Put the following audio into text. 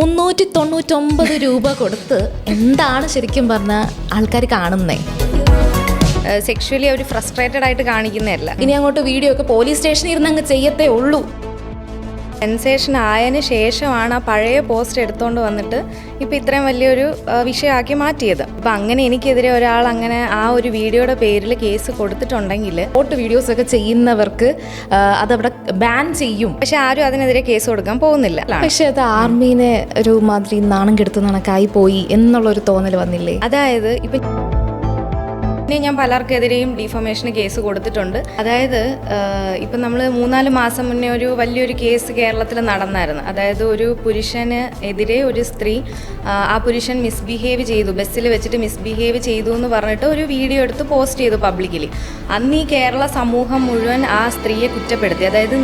399 രൂപ കൊടുത്ത് എന്താണ് ശരിക്കും പറഞ്ഞാൽ ആൾക്കാർ കാണുന്നേ? സെക്ഷുവലി അവർ ഫ്രസ്ട്രേറ്റഡ് ആയിട്ട് കാണിക്കുന്നതല്ല. ഇനി അങ്ങോട്ട് വീഡിയോ ഒക്കെ പോലീസ് സ്റ്റേഷനിൽ ഇരുന്ന് അങ്ങ് ചെയ്യത്തേ ഉള്ളൂ. സെൻസേഷൻ ആയതിനു ശേഷമാണ് ആ പഴയ പോസ്റ്റ് എടുത്തുകൊണ്ട് വന്നിട്ട് ഇപ്പോൾ ഇത്രയും വലിയൊരു വിഷയമാക്കി മാറ്റിയത്. അപ്പം അങ്ങനെ എനിക്കെതിരെ ഒരാൾ അങ്ങനെ ആ ഒരു വീഡിയോയുടെ പേരിൽ കേസ് കൊടുത്തിട്ടുണ്ടെങ്കിൽ ഫോട്ടോ വീഡിയോസ് ഒക്കെ ചെയ്യുന്നവർക്ക് അതവിടെ ബാൻ ചെയ്യും. പക്ഷെ ആരും അതിനെതിരെ കേസ് കൊടുക്കാൻ പോകുന്നില്ല. പക്ഷെ അത് ആർമീനെ ഒരു മാതിരി നാണം കെടുത്തുന്ന കണക്കായി പോയി എന്നുള്ളൊരു തോന്നൽ വന്നില്ലേ? അതായത് ഇപ്പം ഞാൻ പലർക്കെതിരെയും ഡിഫമേഷന് കേസ് കൊടുത്തിട്ടുണ്ട്. അതായത് ഇപ്പം നമ്മൾ 3-4 മാസം മുന്നേ ഒരു വലിയൊരു കേസ് കേരളത്തിൽ നടന്നായിരുന്നു. അതായത് ഒരു പുരുഷന് എതിരെ ഒരു സ്ത്രീ ആ പുരുഷൻ മിസ്ബിഹേവ് ചെയ്തു, ബസ്സിൽ വെച്ചിട്ട് മിസ്ബിഹേവ് ചെയ്തു എന്ന് പറഞ്ഞിട്ട് ഒരു വീഡിയോ എടുത്ത് പോസ്റ്റ് ചെയ്തു പബ്ലിക്കലി. അന്ന് ഈ കേരള സമൂഹം മുഴുവൻ ആ സ്ത്രീയെ കുറ്റപ്പെടുത്തി. അതായത്